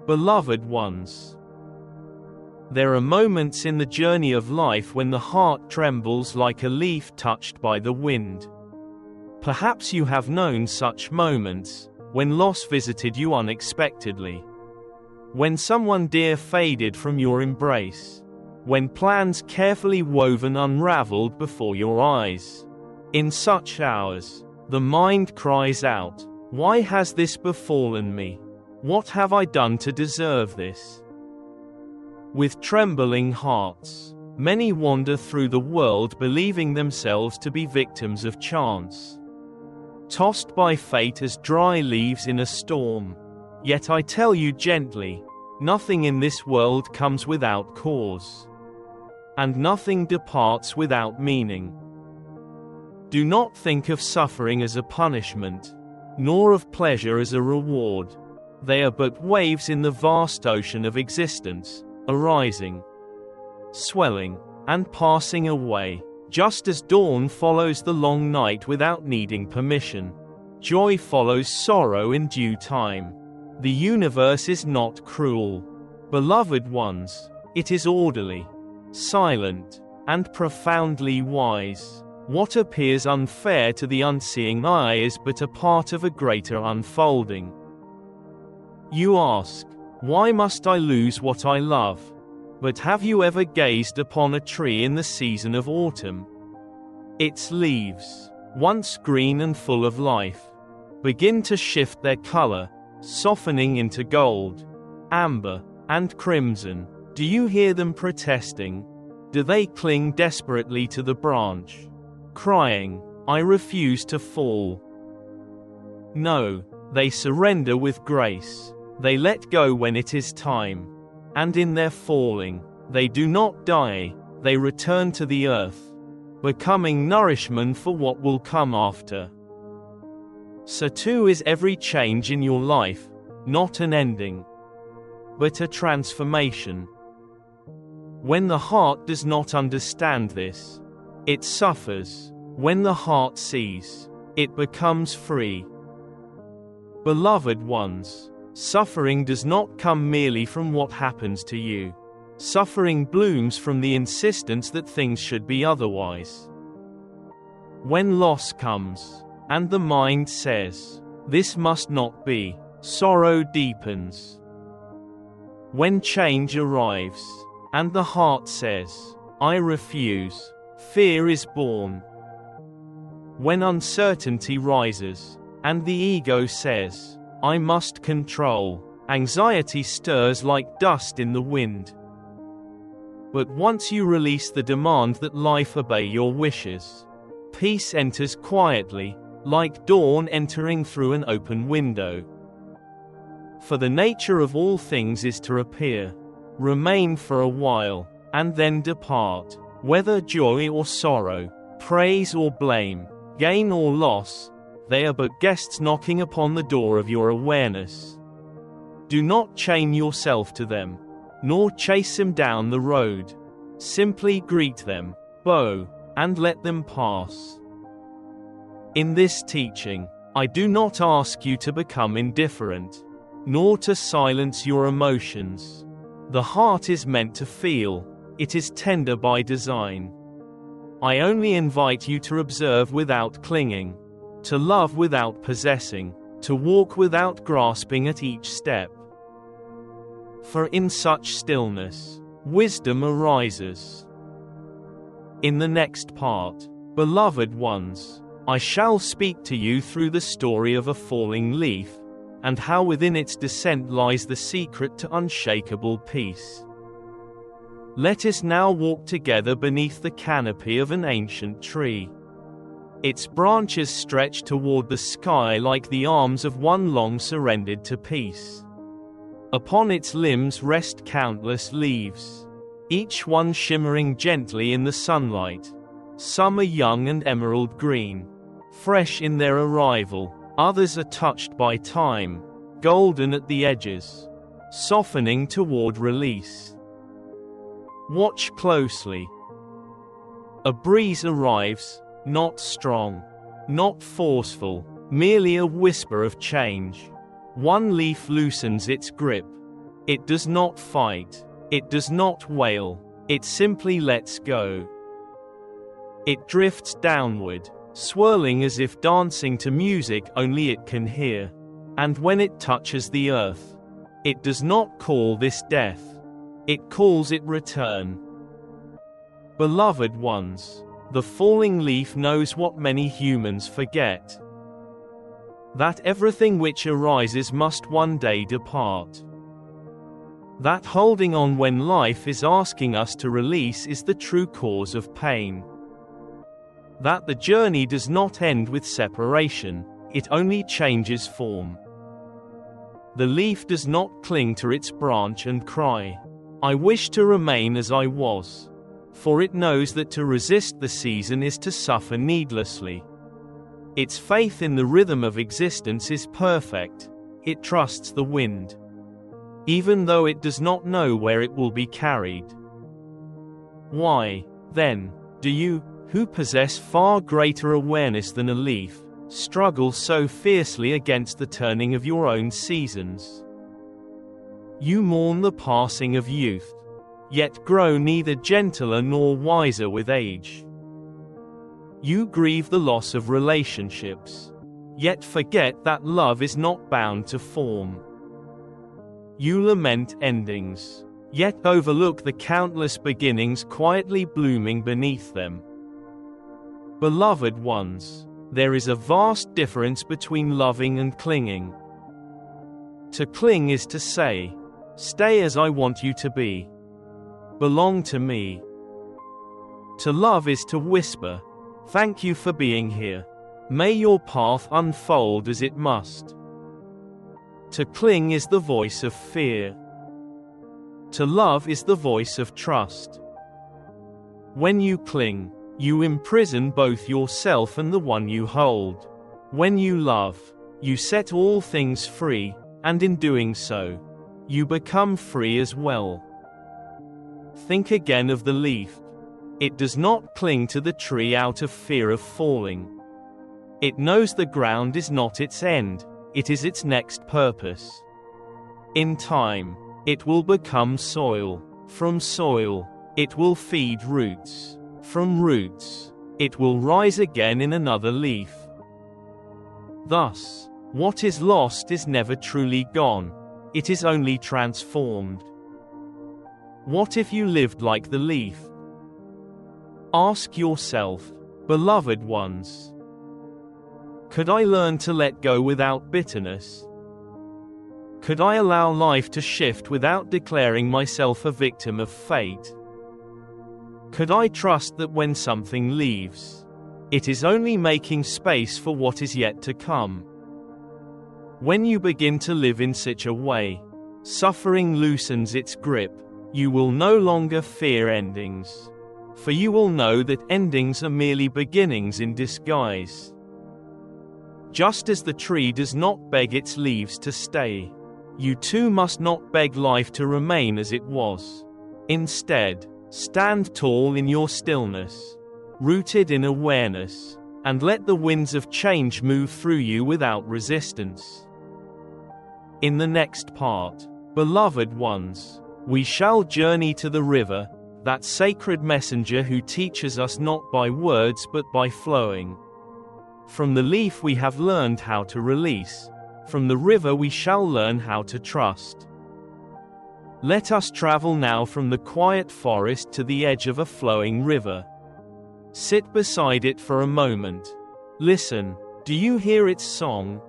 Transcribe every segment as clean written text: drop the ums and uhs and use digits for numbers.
Beloved ones, there are moments in the journey of life when the heart trembles like a leaf touched by the wind. Perhaps you have known such moments, when loss visited you unexpectedly. When someone dear faded from your embrace. When plans carefully woven unraveled before your eyes. In such hours, the mind cries out, "Why has this befallen me? What have I done to deserve this?" With trembling hearts, many wander through the world believing themselves to be victims of chance, tossed by fate as dry leaves in a storm. Yet I tell you gently, nothing in this world comes without cause, and nothing departs without meaning. Do not think of suffering as a punishment, nor of pleasure as a reward. They are but waves in the vast ocean of existence, arising, swelling, and passing away. Just as dawn follows the long night without needing permission, joy follows sorrow in due time. The universe is not cruel, beloved ones. It is orderly, silent, and profoundly wise. What appears unfair to the unseeing eye is but a part of a greater unfolding. You ask, why must I lose what I love? But have you ever gazed upon a tree in the season of autumn? Its leaves, once green and full of life, begin to shift their color, softening into gold, amber, and crimson. Do you hear them protesting? Do they cling desperately to the branch, crying, "I refuse to fall"? No, they surrender with grace. They let go when it is time. And in their falling, they do not die, they return to the earth, becoming nourishment for what will come after. So too is every change in your life, not an ending, but a transformation. When the heart does not understand this, it suffers. When the heart sees, it becomes free. Beloved ones, suffering does not come merely from what happens to you. Suffering blooms from the insistence that things should be otherwise. When loss comes, and the mind says, "This must not be," sorrow deepens. When change arrives, and the heart says, "I refuse," fear is born. When uncertainty rises, and the ego says, "I must control," anxiety stirs like dust in the wind. But once you release the demand that life obey your wishes, peace enters quietly, like dawn entering through an open window. For the nature of all things is to appear, remain for a while, and then depart. Whether joy or sorrow, praise or blame, gain or loss, they are but guests knocking upon the door of your awareness. Do not chain yourself to them, nor chase them down the road. Simply greet them, bow, and let them pass. In this teaching, I do not ask you to become indifferent, nor to silence your emotions. The heart is meant to feel, it is tender by design. I only invite you to observe without clinging, to love without possessing, to walk without grasping at each step. For in such stillness, wisdom arises. In the next part, beloved ones, I shall speak to you through the story of a falling leaf, and how within its descent lies the secret to unshakable peace. Let us now walk together beneath the canopy of an ancient tree. Its branches stretch toward the sky like the arms of one long surrendered to peace. Upon its limbs rest countless leaves, each one shimmering gently in the sunlight. Some are young and emerald green, fresh in their arrival. Others are touched by time, golden at the edges, softening toward release. Watch closely. A breeze arrives, not strong, not forceful, merely a whisper of change. One leaf loosens its grip, It does not fight. It does not wail. It simply lets go. It drifts downward, swirling as if dancing to music only it can hear. And when it touches the earth, it does not call this death. It calls it return. Beloved ones, the falling leaf knows what many humans forget. That everything which arises must one day depart. That holding on when life is asking us to release is the true cause of pain. That the journey does not end with separation, it only changes form. The leaf does not cling to its branch and cry, "I wish to remain as I was," for it knows that to resist the season is to suffer needlessly. Its faith in the rhythm of existence is perfect. It trusts the wind, even though it does not know where it will be carried. Why, then, do you, who possess far greater awareness than a leaf, struggle so fiercely against the turning of your own seasons? You mourn the passing of youth, yet grow neither gentler nor wiser with age. You grieve the loss of relationships, yet forget that love is not bound to form. You lament endings, yet overlook the countless beginnings quietly blooming beneath them. Beloved ones, there is a vast difference between loving and clinging. To cling is to say, "Stay as I want you to be. Belong to me." To love is to whisper, "Thank you for being here. May your path unfold as it must." To cling is the voice of fear. To love is the voice of trust. When you cling, you imprison both yourself and the one you hold. When you love, you set all things free, and in doing so, you become free as well. Think again of the leaf. It does not cling to the tree out of fear of falling. It knows the ground is not its end, it is its next purpose. In time, it will become soil. From soil, it will feed roots. From roots, it will rise again in another leaf. Thus, what is lost is never truly gone, it is only transformed. What if you lived like the leaf? Ask yourself, beloved ones, could I learn to let go without bitterness? Could I allow life to shift without declaring myself a victim of fate? Could I trust that when something leaves, it is only making space for what is yet to come? When you begin to live in such a way, suffering loosens its grip. You will no longer fear endings, for you will know that endings are merely beginnings in disguise. Just as the tree does not beg its leaves to stay, you too must not beg life to remain as it was. Instead, stand tall in your stillness, rooted in awareness, and let the winds of change move through you without resistance. In the next part, beloved ones, we shall journey to the river, that sacred messenger who teaches us not by words but by flowing. From the leaf we have learned how to release, from the river we shall learn how to trust. Let us travel now from the quiet forest to the edge of a flowing river. Sit beside it for a moment. Listen, do you hear its song?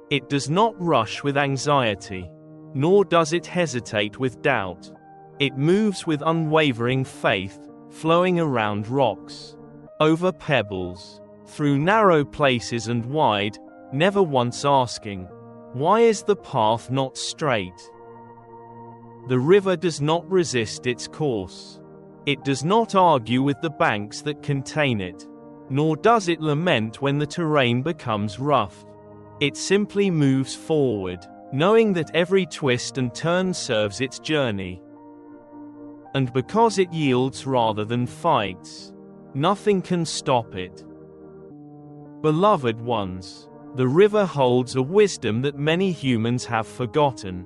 It does not rush with anxiety, nor does it hesitate with doubt. It moves with unwavering faith, flowing around rocks, over pebbles, through narrow places and wide, never once asking, "Why is the path not straight?" The river does not resist its course. It does not argue with the banks that contain it, nor does it lament when the terrain becomes rough. It simply moves forward, knowing that every twist and turn serves its journey. And because it yields rather than fights, nothing can stop it. Beloved ones, the river holds a wisdom that many humans have forgotten.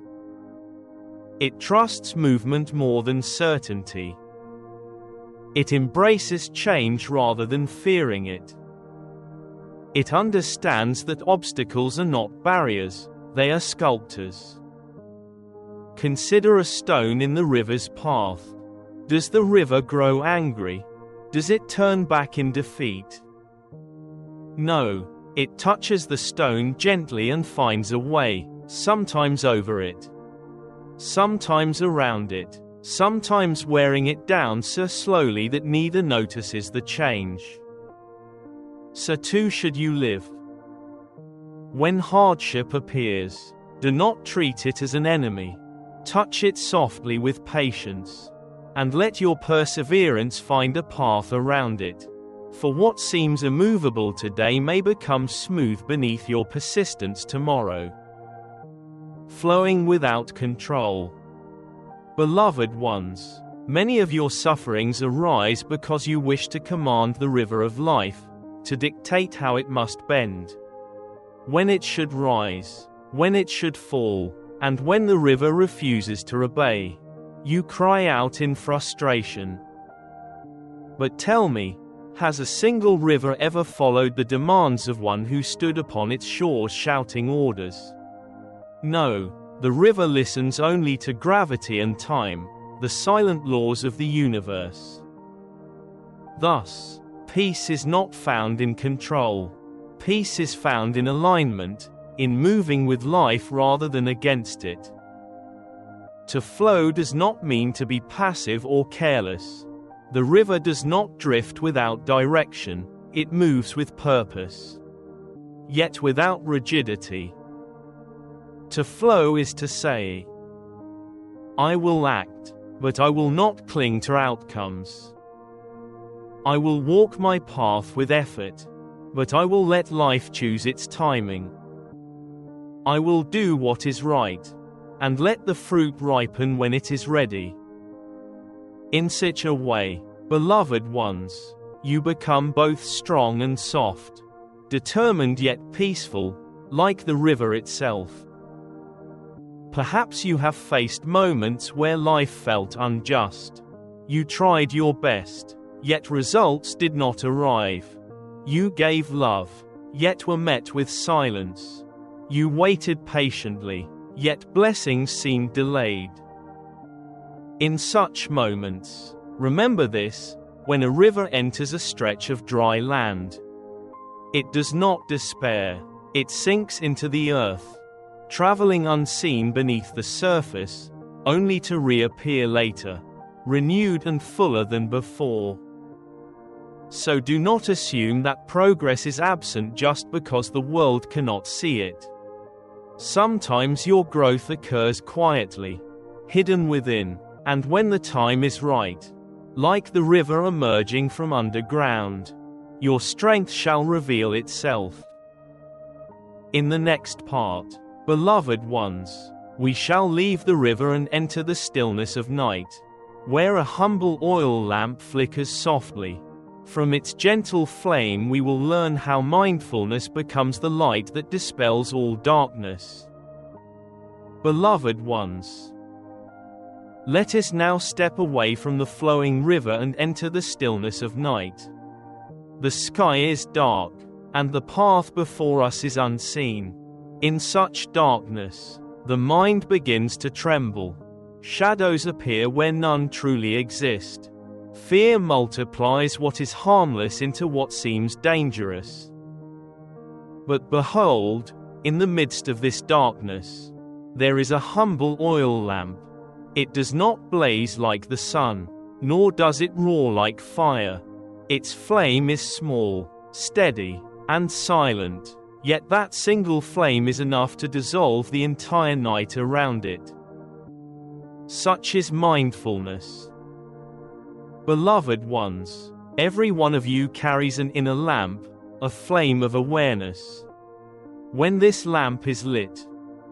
It trusts movement more than certainty. It embraces change rather than fearing it. It understands that obstacles are not barriers, they are sculptors. Consider a stone in the river's path. Does the river grow angry? Does it turn back in defeat? No, it touches the stone gently and finds a way, sometimes over it, sometimes around it, sometimes wearing it down so slowly that neither notices the change. So too should you live. When hardship appears, do not treat it as an enemy. Touch it softly with patience, and let your perseverance find a path around it. For what seems immovable today may become smooth beneath your persistence tomorrow. Flowing without control. Beloved ones, many of your sufferings arise because you wish to command the river of life, to dictate how it must bend, when it should rise, when it should fall, and when the river refuses to obey. You cry out in frustration. But tell me, has a single river ever followed the demands of one who stood upon its shores shouting orders? No, the river listens only to gravity and time, the silent laws of the universe. Thus, peace is not found in control. Peace is found in alignment, in moving with life rather than against it. To flow does not mean to be passive or careless. The river does not drift without direction, it moves with purpose, yet without rigidity. To flow is to say, I will act, but I will not cling to outcomes. I will walk my path with effort, but I will let life choose its timing. I will do what is right, and let the fruit ripen when it is ready. In such a way, beloved ones, you become both strong and soft, determined yet peaceful, like the river itself. Perhaps you have faced moments where life felt unjust. You tried your best, yet results did not arrive. You gave love, yet were met with silence. You waited patiently, yet blessings seemed delayed. In such moments, remember this: when a river enters a stretch of dry land, it does not despair, it sinks into the earth, traveling unseen beneath the surface, only to reappear later, renewed and fuller than before. So do not assume that progress is absent just because the world cannot see it. Sometimes your growth occurs quietly, hidden within, and when the time is right, like the river emerging from underground, your strength shall reveal itself. In the next part, beloved ones, we shall leave the river and enter the stillness of night, where a humble oil lamp flickers softly. From its gentle flame we will learn how mindfulness becomes the light that dispels all darkness. Beloved ones, let us now step away from the flowing river and enter the stillness of night. The sky is dark, and the path before us is unseen. In such darkness, the mind begins to tremble. Shadows appear where none truly exist. Fear multiplies what is harmless into what seems dangerous. But behold, in the midst of this darkness, there is a humble oil lamp. It does not blaze like the sun, nor does it roar like fire. Its flame is small, steady, and silent, yet that single flame is enough to dissolve the entire night around it. Such is mindfulness. Beloved ones, every one of you carries an inner lamp, a flame of awareness. When this lamp is lit,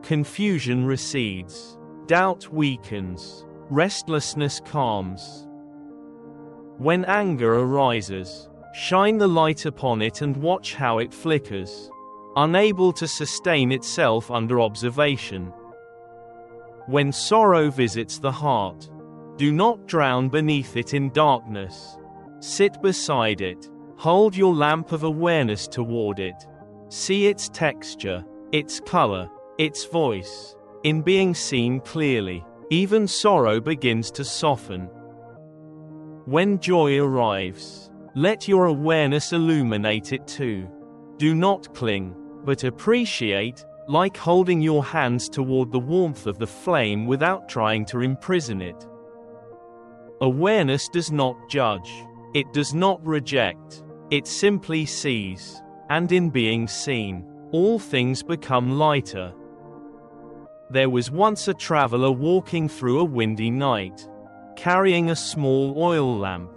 confusion recedes, doubt weakens, restlessness calms. When anger arises, shine the light upon it and watch how it flickers, unable to sustain itself under observation. When sorrow visits the heart, do not drown beneath it in darkness. Sit beside it. Hold your lamp of awareness toward it. See its texture, its color, its voice. In being seen clearly, even sorrow begins to soften. When joy arrives, let your awareness illuminate it too. Do not cling, but appreciate, like holding your hands toward the warmth of the flame without trying to imprison it. Awareness does not judge. It does not reject. It simply sees. And in being seen, all things become lighter. There was once a traveler walking through a windy night, carrying a small oil lamp.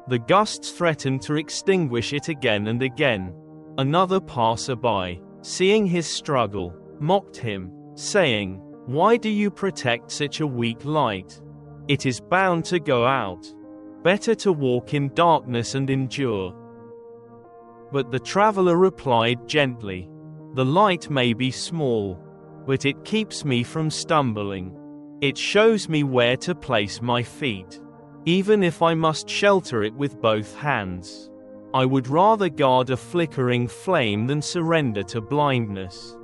The gusts threatened to extinguish it again and again. Another passerby, seeing his struggle, mocked him, saying, "Why do you protect such a weak light? It is bound to go out. Better to walk in darkness and endure." But the traveler replied gently, "The light may be small, but it keeps me from stumbling. It shows me where to place my feet. Even if I must shelter it with both hands, I would rather guard a flickering flame than surrender to blindness."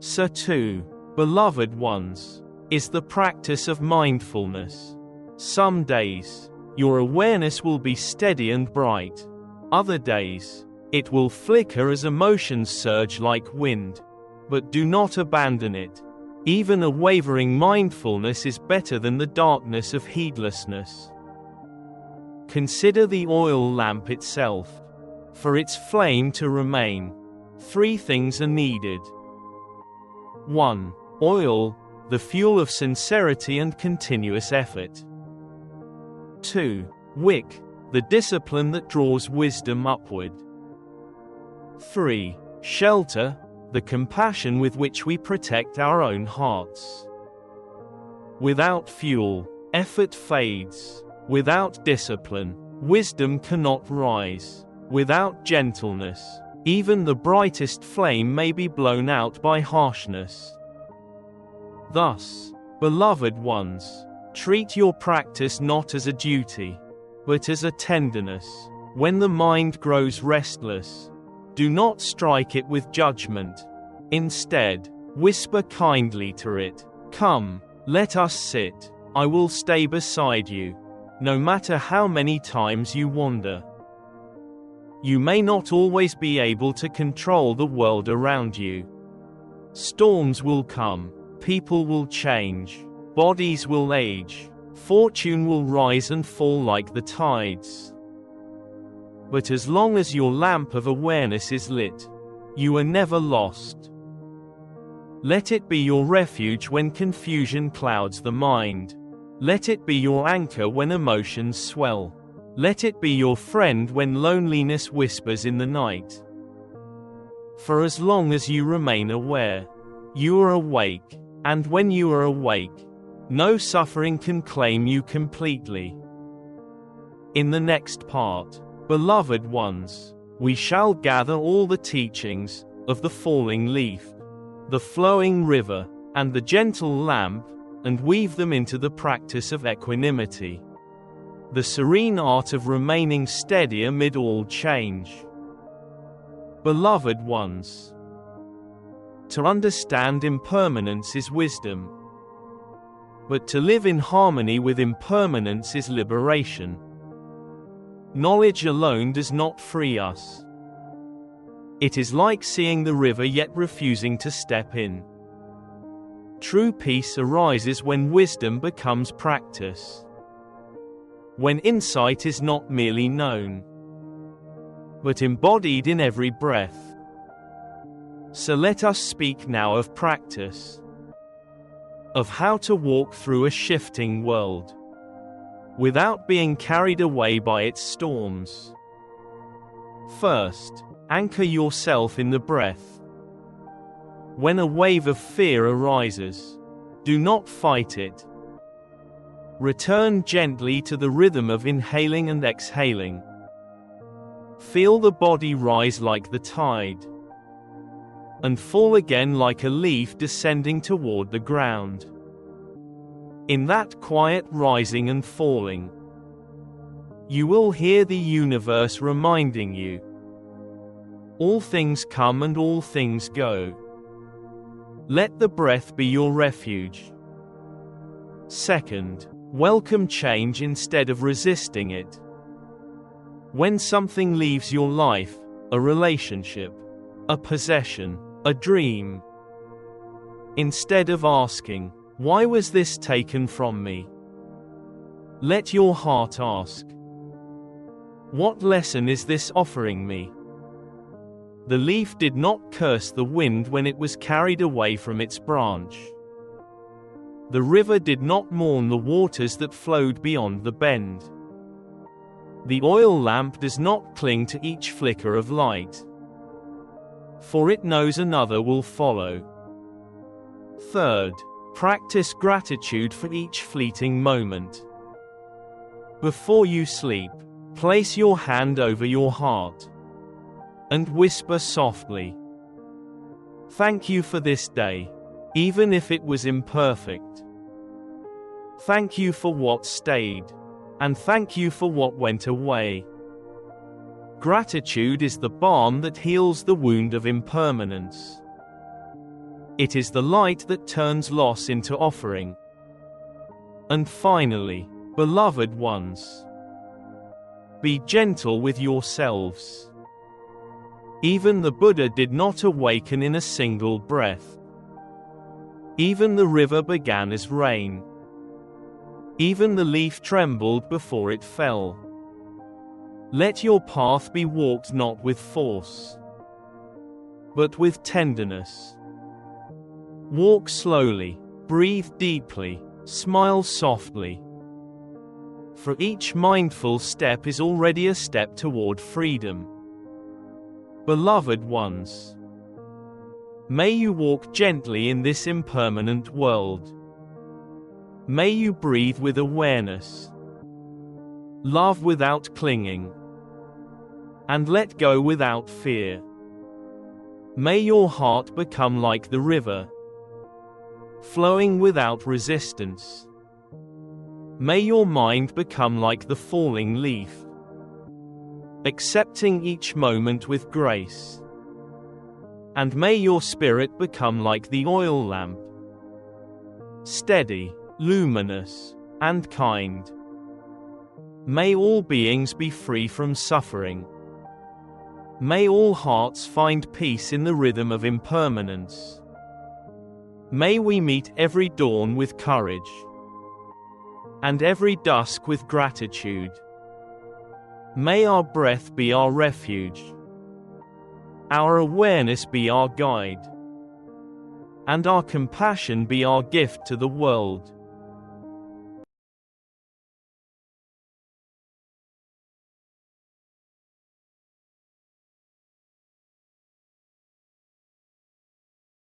So too, beloved ones, is the practice of mindfulness. Some days, your awareness will be steady and bright. Other days, it will flicker as emotions surge like wind. But do not abandon it. Even a wavering mindfulness is better than the darkness of heedlessness. Consider the oil lamp itself. For its flame to remain, 3 things are needed. 1. Oil, the fuel of sincerity and continuous effort. 2. Wick, the discipline that draws wisdom upward. 3. Shelter, the compassion with which we protect our own hearts. Without fuel, effort fades. Without discipline, wisdom cannot rise. Without gentleness, even the brightest flame may be blown out by harshness. Thus, beloved ones, treat your practice not as a duty, but as a tenderness. When the mind grows restless, do not strike it with judgment. Instead, whisper kindly to it, "Come, let us sit. I will stay beside you, no matter how many times you wander." You may not always be able to control the world around you. Storms will come, people will change, bodies will age, fortune will rise and fall like the tides. But as long as your lamp of awareness is lit, you are never lost. Let it be your refuge when confusion clouds the mind. Let it be your anchor when emotions swell. Let it be your friend when loneliness whispers in the night. For as long as you remain aware, you are awake, and when you are awake, no suffering can claim you completely. In the next part, beloved ones, we shall gather all the teachings of the falling leaf, the flowing river, and the gentle lamp, and weave them into the practice of equanimity, the serene art of remaining steady amid all change. Beloved ones, to understand impermanence is wisdom, but to live in harmony with impermanence is liberation. Knowledge alone does not free us. It is like seeing the river yet refusing to step in. True peace arises when wisdom becomes practice. When insight is not merely known, but embodied in every breath. So let us speak now of practice, of how to walk through a shifting world, without being carried away by its storms. First, anchor yourself in the breath. When a wave of fear arises, do not fight it. Return gently to the rhythm of inhaling and exhaling. Feel the body rise like the tide, and fall again like a leaf descending toward the ground. In that quiet rising and falling, you will hear the universe reminding you, all things come and all things go. Let the breath be your refuge. Second, welcome change instead of resisting it. When something leaves your life, a relationship, a possession, a dream, instead of asking, "Why was this taken from me?" let your heart ask, "What lesson is this offering me?" The leaf did not curse the wind when it was carried away from its branch. The river did not mourn the waters that flowed beyond the bend. The oil lamp does not cling to each flicker of light, for it knows another will follow. Third, practice gratitude for each fleeting moment. Before you sleep, place your hand over your heart and whisper softly, "Thank you for this day, even if it was imperfect. Thank you for what stayed, and thank you for what went away." Gratitude is the balm that heals the wound of impermanence. It is the light that turns loss into offering. And finally, beloved ones, be gentle with yourselves. Even the Buddha did not awaken in a single breath. Even the river began as rain. Even the leaf trembled before it fell. Let your path be walked not with force, but with tenderness. Walk slowly, breathe deeply, smile softly. For each mindful step is already a step toward freedom. Beloved ones, may you walk gently in this impermanent world. May you breathe with awareness, love without clinging, and let go without fear. May your heart become like the river, flowing without resistance. May your mind become like the falling leaf, accepting each moment with grace. And may your spirit become like the oil lamp, steady, luminous, and kind. May all beings be free from suffering. May all hearts find peace in the rhythm of impermanence. May we meet every dawn with courage, and every dusk with gratitude. May our breath be our refuge, our awareness be our guide, and our compassion be our gift to the world.